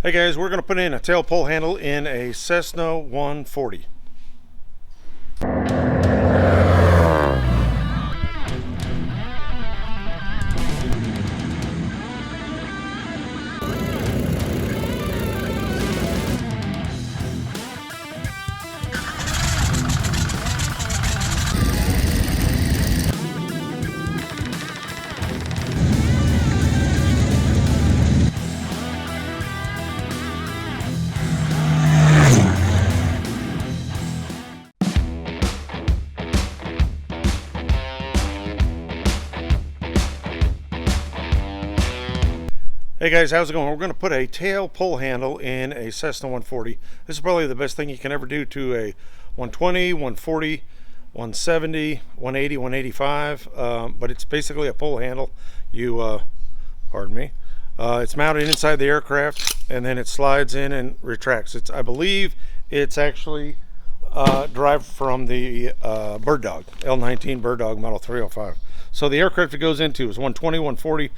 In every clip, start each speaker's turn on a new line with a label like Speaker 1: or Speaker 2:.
Speaker 1: Hey guys, we're going to put in a tail pull handle in a Cessna 140. Hey guys, how's it going? We're going to put a tail pull handle in a Cessna 140. This is probably the best thing you can ever do to a 120, 140, 170, 180, 185, but it's basically a pull handle. Pardon me, it's mounted inside the aircraft and then it slides in and retracts. I believe it's actually derived from the Bird Dog, L19 Bird Dog Model 305. So the aircraft it goes into is 120, 140,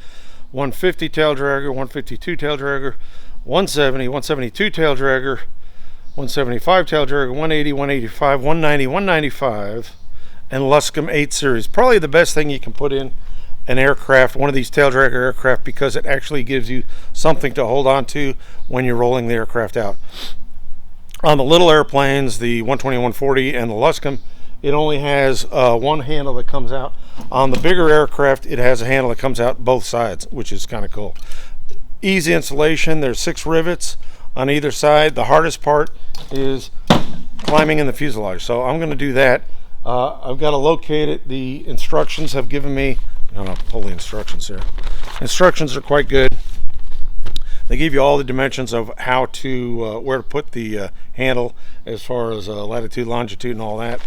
Speaker 1: 150 tail dragger, 152 tail dragger, 170, 172 tail dragger, 175 tail dragger, 180, 185, 190, 195, and Luscombe 8 series. Probably the best thing you can put in an aircraft, one of these tail dragger aircraft, because it actually gives you something to hold on to when you're rolling the aircraft out. On the little airplanes, the 120, 140, and the Luscombe, it only has one handle that comes out. On the bigger aircraft, it has a handle that comes out both sides, which is kind of cool. Easy installation. There's 6 rivets on either side. The hardest part is climbing in the fuselage. So I'm going to do that. I've got to locate it. The instructions have given me, I don't know, pull the instructions here. Instructions are quite good. They give you all the dimensions of how to, where to put the handle as far as latitude, longitude, and all that.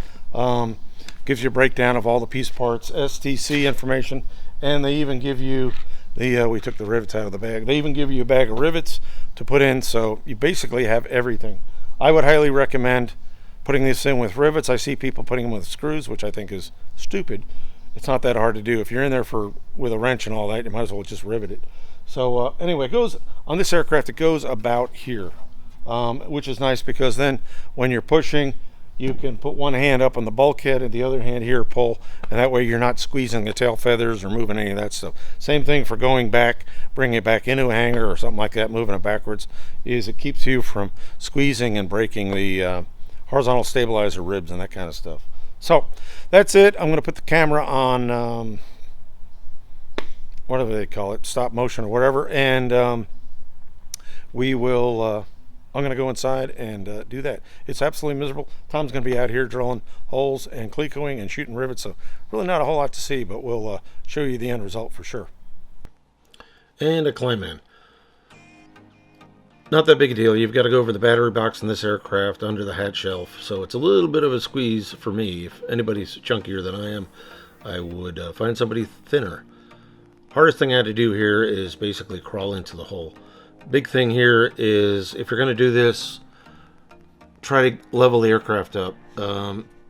Speaker 1: Gives you a breakdown of all the piece parts, STC information, and they even give you we took the rivets out of the bag. They even give you a bag of rivets to put in, so you basically have everything. I would highly recommend putting this in with rivets. I see people putting them with screws, which I think is stupid. It's not that hard to do. If you're in there with a wrench and all that, you might as well just rivet it. So anyway, it goes on this aircraft. It goes about here, which is nice because then when you're pushing, you can put one hand up on the bulkhead and the other hand here pull, and that way you're not squeezing the tail feathers or moving any of that stuff. Same thing for going back, bringing it back into a hangar or something like that, moving it backwards, is it keeps you from squeezing and breaking the horizontal stabilizer ribs and that kind of stuff. So that's it. I'm going to put the camera on whatever they call it, stop motion or whatever, and we will I'm going to go inside and do that. It's absolutely miserable. Tom's going to be out here drilling holes and clecoing and shooting rivets, so really not a whole lot to see, but we'll show you the end result for sure. And a climb in. Not that big a deal. You've got to go over the battery box in this aircraft under the hatch shelf, so it's a little bit of a squeeze for me. If anybody's chunkier than I am, I would find somebody thinner. Hardest thing I had to do here is basically crawl into the hole. Big thing here is if you're going to do this, try to level the aircraft up.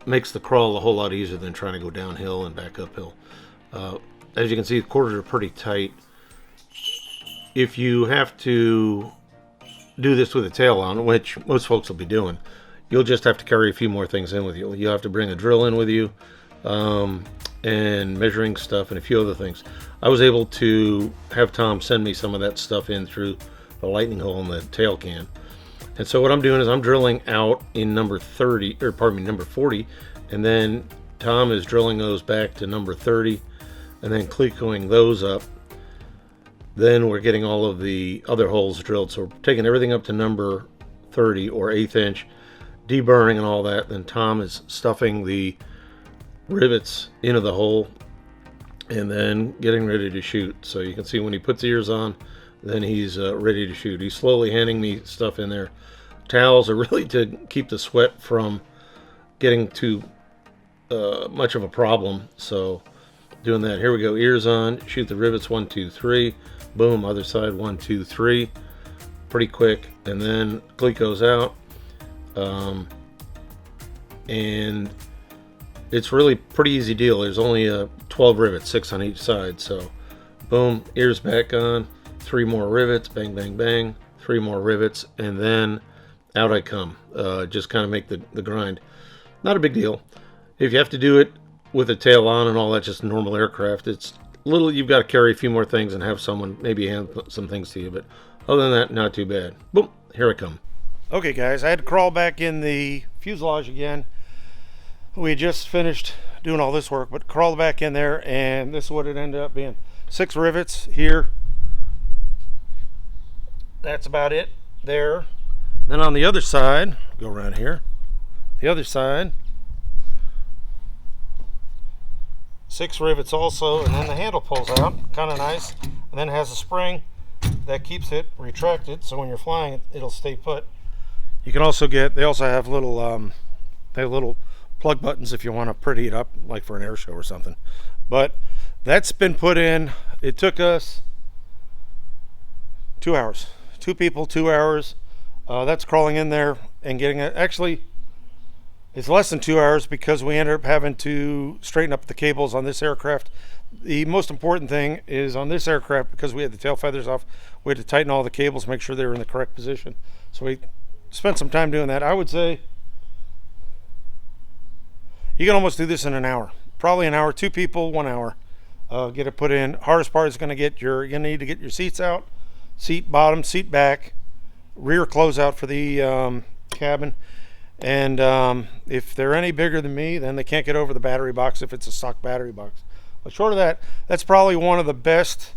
Speaker 1: Makes the crawl a whole lot easier than trying to go downhill and back uphill. As you can see, the quarters are pretty tight. If you have to do this with a tail on, which most folks will be doing, you'll just have to carry a few more things in with you. You'll have to bring a drill in with you, and measuring stuff and a few other things. I was able to have Tom send me some of that stuff in through the lightning hole in the tail can. And so what I'm doing is I'm drilling out in number 40, and then Tom is drilling those back to number 30 and then clecoing those up. Then we're getting all of the other holes drilled. So we're taking everything up to number 30 or 1/8 inch, deburring and all that. Then Tom is stuffing the rivets into the hole and then getting ready to shoot. So you can see when he puts ears on, then he's ready to shoot. He's slowly handing me stuff in there. Towels are really to keep the sweat from getting too much of a problem. So doing that. Here we go. Ears on. Shoot the rivets. 1, 2, 3. Boom. Other side. 1, 2, 3. Pretty quick. And then cleat goes out. And it's really pretty easy deal. There's only 12 rivets, 6 on each side. So boom. Ears back on. 3 more rivets. Bang, bang, bang. 3 more rivets, and then out I come. Just kind of make the grind. Not a big deal. If you have to do it with the tail on and all that, just normal aircraft, it's little, you've got to carry a few more things and have someone maybe hand some things to you, but other than that, not too bad. Boom, here I come. Okay guys, I had to crawl back in the fuselage again. We had just finished doing all this work, but crawled back in there, and this is what it ended up being. 6 rivets here. That's about it there. Then on the other side, go around here, the other side, 6 rivets also, and then the handle pulls out, kind of nice, and then it has a spring that keeps it retracted, so when you're flying it'll stay put. You can also get, they also have little plug buttons if you want to pretty it up, like for an air show or something. But that's been put in. It took us 2 hours. 2 people, 2 hours. That's crawling in there and getting it. Actually, it's less than 2 hours because we ended up having to straighten up the cables on this aircraft. The most important thing is on this aircraft, because we had the tail feathers off, we had to tighten all the cables, make sure they were in the correct position. So we spent some time doing that. I would say you can almost do this in an hour. Probably an hour. 2 people, 1 hour. Get it put in. Hardest part is going to get you're going to need to get your seats out. Seat bottom, seat back, rear closeout for the cabin. And if they're any bigger than me, then they can't get over the battery box if it's a stock battery box. But short of that, that's probably one of the best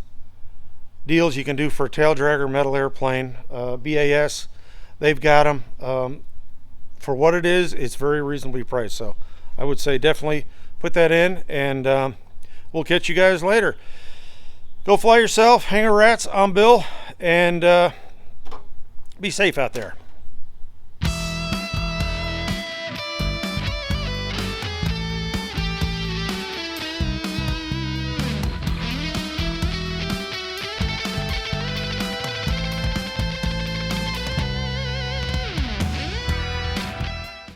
Speaker 1: deals you can do for a tail dragger metal airplane. BAS, they've got them. For what it is, it's very reasonably priced. So I would say definitely put that in, and we'll catch you guys later. Go fly yourself. HangaRatz, I'm Bill, and be safe out there.